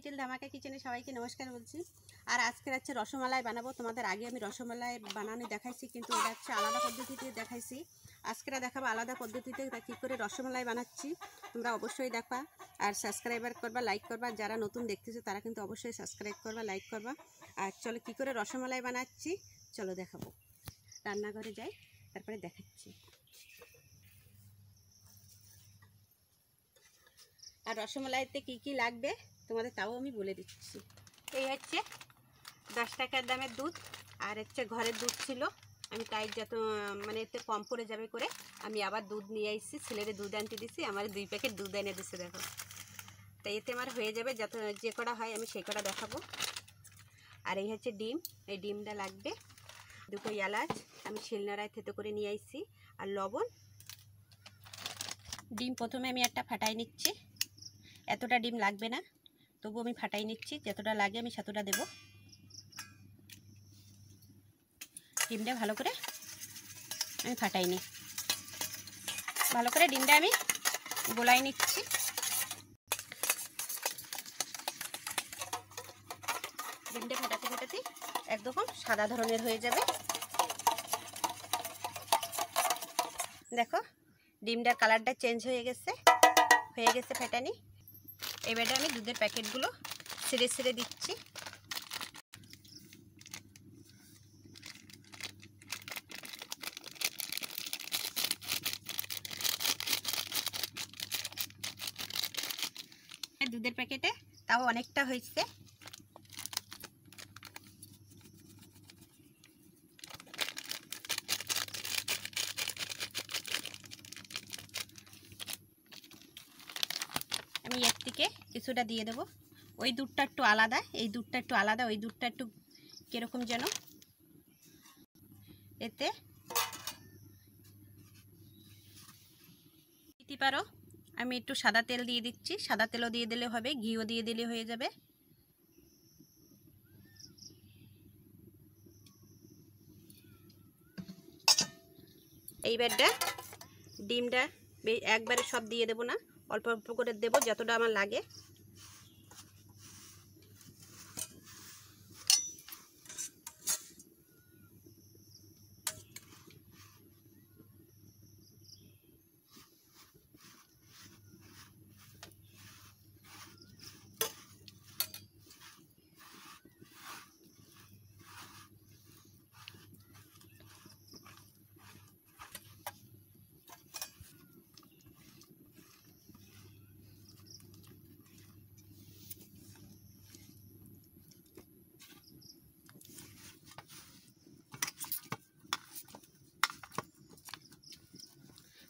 Little ধামাকা কিচেনে সবাইকে নমস্কার বলছি। আর আজকে হচ্ছে রসমালাই বানাবো। তোমাদের আগে আমি রসমালাই বানানো দেখাইছি, কিন্তু এটা হচ্ছে আলাদা পদ্ধতিতে দেখাইছি। আজকে দেখাবো আলাদা পদ্ধতিতে কী করে রসমালাই বানাচ্ছি। তোমরা অবশ্যই দেখবা আর সাবস্ক্রাইবার করবা, লাইক করবা। যারা নতুন দেখতেছো তারা কিন্তু অবশ্যই সাবস্ক্রাইব করবা, লাইক করবা। আর চলো কী করে রসমালাই বানাচ্ছি চলো দেখাবো। রান্নাঘরে যাই, তারপরে দেখাচ্ছি। আর রসমালাইতে কি কি লাগবে তোমাদের তাও আমি বলে দিচ্ছি। এই হচ্ছে 10 টাকার দামের দুধ, আর হচ্ছে ঘরের দুধ ছিল, আমি তাই যত মানে এতে কম পড়ে যাবে করে আমি আবার দুধ নিয়ে আসছি। ছেলেরে দুধ আনতে দিছি, আমার 2 প্যাকেট দুধ এনে দিচ্ছে। দেখো, তাই এতে আমার হয়ে যাবে, যত যে কটা হয় আমি সেই কটা দেখাবো। আর এই হচ্ছে ডিম, এই ডিমটা লাগবে। 2 এলাচ আমি শিলনোড়ায় থেতো করে নিয়ে আসছি, আর লবণ। ডিম প্রথমে আমি একটা ফাটাই নিচ্ছি। এতটা ডিম লাগবে না, তবু আমি ফাটাই নিচ্ছি। যতটা লাগে আমি সেতটা দেব। ডিমটা ভালো করে আমি ফাটাই নিই, ভালো করে ডিমটা আমি গোলাই নিচ্ছি। ডিমটা ফাটাতে ফাটাতে একদম সাদা ধরনের হয়ে যাবে। দেখো ডিমটার কালারটা চেঞ্জ হয়ে গেছে ফেটানি। এবারে আমি দুধের প্যাকেটগুলো ছিঁড়ে ছিঁড়ে দিচ্ছি। দুধের প্যাকেটে তাও অনেকটা হয়েছে। আমি এর থেকে কিছুটা দিয়ে দেবো। ওই দুধটা একটু আলাদা, এই দুধটা একটু আলাদা, ওই দুধটা একটু কীরকম যেন। এতে দিতে পারো, আমি একটু সাদা তেল দিয়ে দিচ্ছি। সাদা তেলও দিয়ে দিলে হবে, ঘিও দিয়ে দিলে হয়ে যাবে। এইবারটা ডিমটা একবারে সব দিয়ে দেবো না, অল্প অল্প করে দেবো, যতটা আমার লাগে।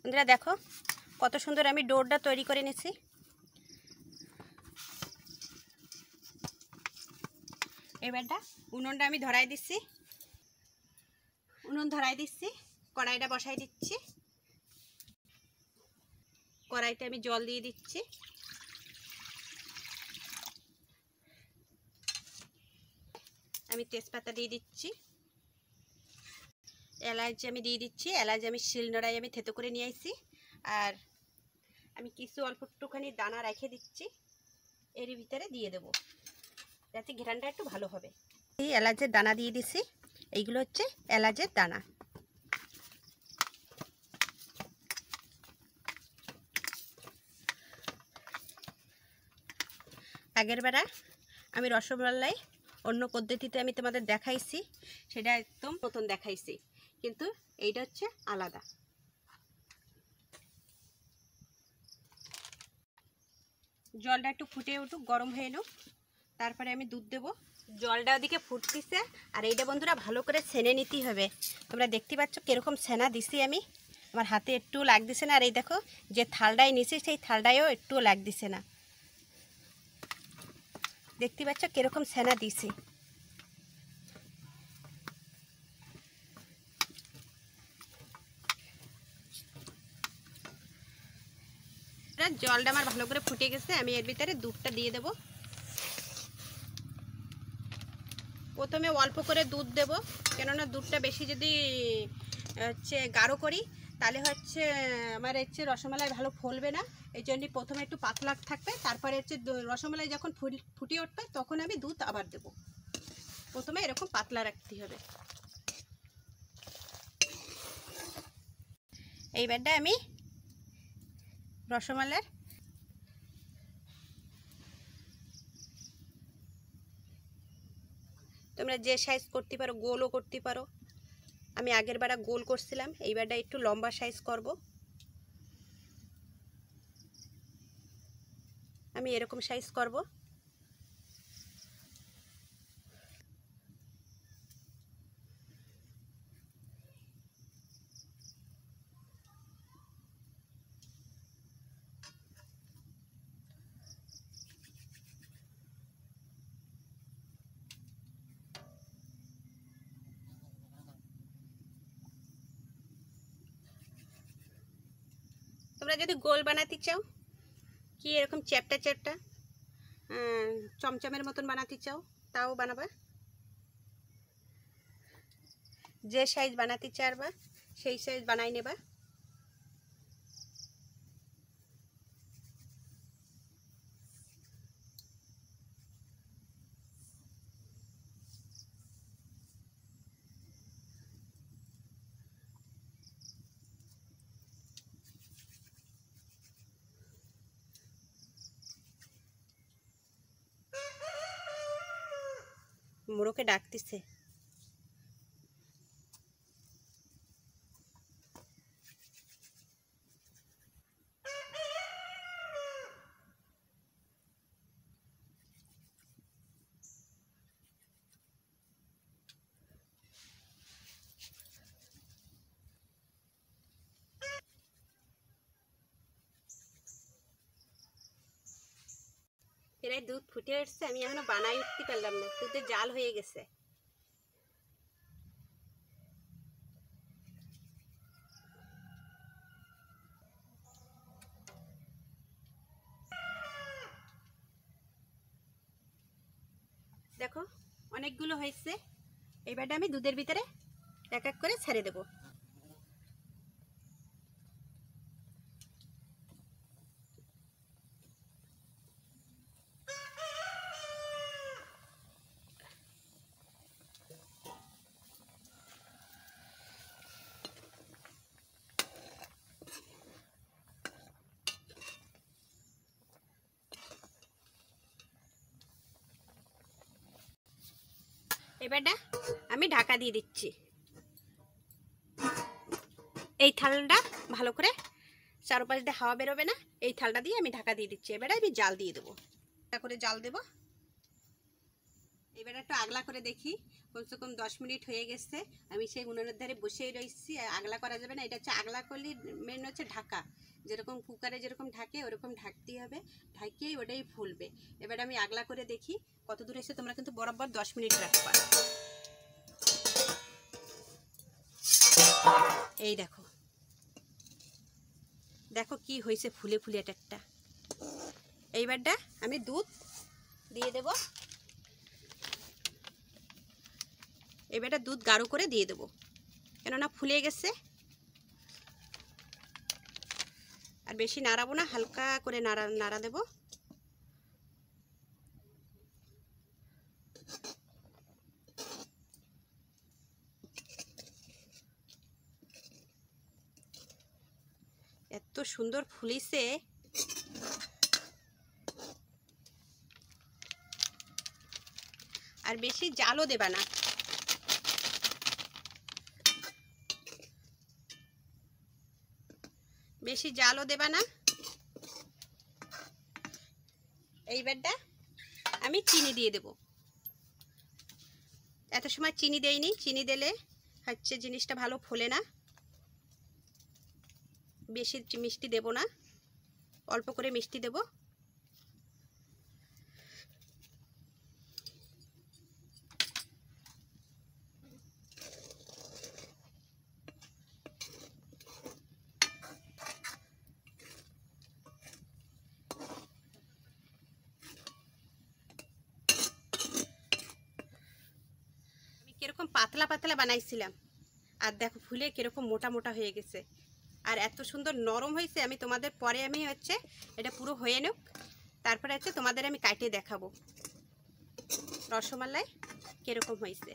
বন্ধুরা দেখো কত সুন্দর আমি ডোরটা তৈরি করে নিয়েছি। এবারটা উনুনটা আমি ধরাই দিচ্ছি। উনুন ধরাই দিচ্ছি, কড়াইটা বসাই দিচ্ছি। কড়াইতে আমি জল দিয়ে দিচ্ছি। আমি তেজপাতা দিয়ে দিচ্ছি। এলাচ আমি দিয়ে দিচ্ছি। এলাচ আমি শিলনোড়ায় আমি থেতো করে নিয়ে আসছি। আর আমি কিছু অল্প একটুখানি দানা রেখে দিচ্ছি, এর ভিতরে দিয়ে দেবো, যাতে ঘ্রাণটা একটু ভালো হবে। এই এলাচের দানা দিয়ে দিচ্ছি। এইগুলো হচ্ছে এলাচের দানা। আগের বেলা আমি রসমালাই অন্য পদ্ধতিতে আমি তোমাদের দেখাইছি, সেটা একদম নতুন দেখাইছি, কিন্তু এইটা হচ্ছে আলাদা। জলটা একটু ফুটে উঠুক, গরম হয়ে এলো, তারপরে আমি দুধ দেবো। জলটা ওদিকে ফুটতেছে, আর এইটা বন্ধুরা ভালো করে ছেনে নিতে হবে। তোমরা দেখতে পাচ্ছ কীরকম ছেনা দিছি আমি, আমার হাতে একটুও লাগতেছে না। আর এই দেখো যে থালটায় নিছি সেই থালটায়ও একটুও লাগতেছে না। দেখতে পাচ্ছ কীরকম ছেনা দিছি। জলটা আমার ভালো করে ফুটে গেছে, আমি এর ভিতরে দুধটা দিয়ে দেব। প্রথমে অল্প করে দুধ দেব, কেননা দুধটা বেশি যদি হচ্ছে গাঢ় করি তাহলে হচ্ছে আমার হচ্ছে রসমালাই ভালো ফুলবে না। এই জন্য প্রথমে একটু পাতলা থাকবে, তারপরে হচ্ছে রসমালাই যখন ফুটিয়ে উঠবে তখন আমি দুধ আবার দেব। প্রথমে এরকম পাতলা রাখতে হবে। এইবারটা আমি রসমালাইয়ের তোমরা যে সাইজ করতে পারো, গোলও করতে পারো। আমি আগের বারটা গোল করছিলাম, এইবারটা একটু লম্বা সাইজ করব। আমি এরকম সাইজ করব। তোমরা যদি গোল বানাতে চাও, কি এরকম চ্যাপটা চ্যাপটা চমচমের মতন বানাতে চাও, তাও বানাবা। যে সাইজ বানাতে চাইবা সেই সাইজ বানাই নেবা। মোড়কে ডাকতেছে। প্রায় দুধ ফুটে উঠছে, আমি এখনো বানাই উঠতে পারলাম না, দুধের জাল হয়ে গেছে। দেখো অনেকগুলো হয়েছে। এবারটা আমি দুধের ভিতরে এক এক করে ছেড়ে দেব। এবারটা আমি ঢাকা দিয়ে দিচ্ছি। এই থালটা ভালো করে চারপাশ দিয়ে হাওয়া বেরোবে না, এই থালটা দিয়ে আমি ঢাকা দিয়ে দিচ্ছি। এবারে আমি জাল দিয়ে দেবো, এটা করে জাল দেব। এবারে একটু আগলা করে দেখি, কমসে কম 10 মিনিট হয়ে গেছে। আমি সেই উনুনের ধারে বসেই রয়েছি। আগলা করা যাবে না, এটা হচ্ছে আগলা করলে মেন হচ্ছে ঢাকা। যেরকম কুকারে যেরকম ঢাকে ওরকম ঢাকতেই হবে, ঢাকিয়েই ওটাই ফুলবে। এবার আমি আগলা করে দেখি কত দূর এসে। তোমরা কিন্তু বরাবর 10 মিনিট রাখবা। এই দেখো দেখো কি হয়েছে, ফুলে ফুলে একটা। এইবারটা আমি দুধ দিয়ে দেব। এবারটা দুধ গাঢ় করে দিয়ে দেবো, কেননা ফুলে গেছে। আর বেশি নাড়াবো না, হালকা করে নাড়া দেব। এত সুন্দর ফুলিছে। আর বেশি জালও দেবা না। বেশি জালও দেবা না। এইবারটা আমি চিনি দিয়ে দেব। এত সময় চিনি দেইনি, চিনি দিলে হচ্ছে জিনিসটা ভালো ফোলে না। বেশি মিষ্টি দেব না, অল্প করে মিষ্টি দেব। আমি কিরকম পাতলা পাতলা বানাইছিলাম, আর দেখো ফুলে কিরকম মোটা মোটা হয়ে গেছে। আর এত সুন্দর নরম হয়েছে। আমি তোমাদের পরে আমি হচ্ছে এটা পুরো হয়ে নিক, তারপরে হচ্ছে তোমাদের আমি কাটে দেখাবো রসমালাই কীরকম হয়েছে।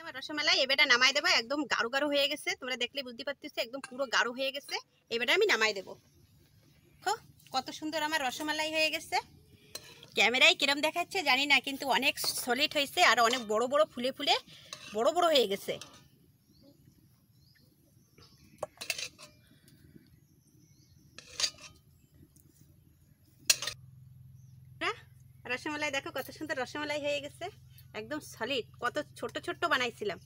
এবার রসমালাই এবারটা নামাই দেবো। একদম গাঢ় গাঢ় হয়ে গেছে, তোমরা দেখলে বুঝতে পারতেছো একদম পুরো গাঢ় হয়ে গেছে। এবারে আমি নামাই দেবো। কত সুন্দর আমার রসমালাই হয়ে গেছে। ক্যামেরায় কিরম দেখাচ্ছে জানি না, কিন্তু অনেক সলিড হয়েছে আর অনেক বড় বড় ফুলে ফুলে বড় বড় হয়ে গেছে। রসমালাই দেখো কত সুন্দর রসমালাই হয়ে গেছে, একদম সলিড। কত ছোট ছোট বানাইছিলাম,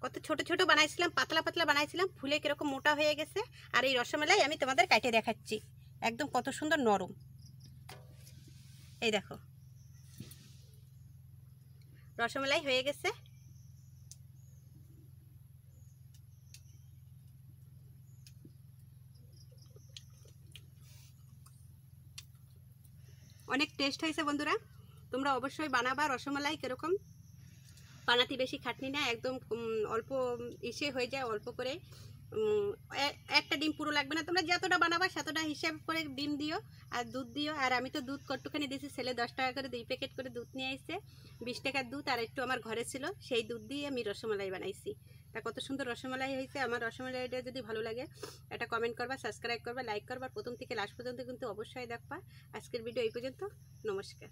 কত ছোট ছোট বানাইছিলাম, পাতলা পাতলা বানাইছিলাম, ফুলে কিরকম মোটা হয়ে গেছে। আর এই রসমালাই আমি তোমাদের কাটে দেখাচ্ছি, একদম কত সুন্দর নরম। এই দেখো রসমালাই হয়ে গেছে। অনেক টেস্ট হয়েছে বন্ধুরা, তোমরা অবশ্যই বানাবা। রসমালাই কীরকম বানাতে বেশি খাটনি না, একদম অল্প ইসে হয়ে যায়, অল্প করে একটা ডিম পুরো লাগবে না। তোমরা যতটা বানাবা ততটা হিসাব করে ডিম দিও আর দুধ দিও। আর আমি তো দুধ কটুখানি দিয়েছি, ছেলে 10 টাকা করে 2 প্যাকেট করে দুধ নিয়ে আসছে, 20 টাকার দুধ আর একটু আমার ঘরে ছিল, সেই দুধ দিয়ে আমি রসমালাই বানাইছি। তা কত সুন্দর রসমালাই হয়েছে। আমার রসমালাইটা যদি ভালো লাগে একটা কমেন্ট করবা, সাবস্ক্রাইব করবা, লাইক করবা, প্রথম থেকে লাস্ট পর্যন্ত কিন্তু অবশ্যই দেখবা। আজকের ভিডিও এই পর্যন্ত, নমস্কার।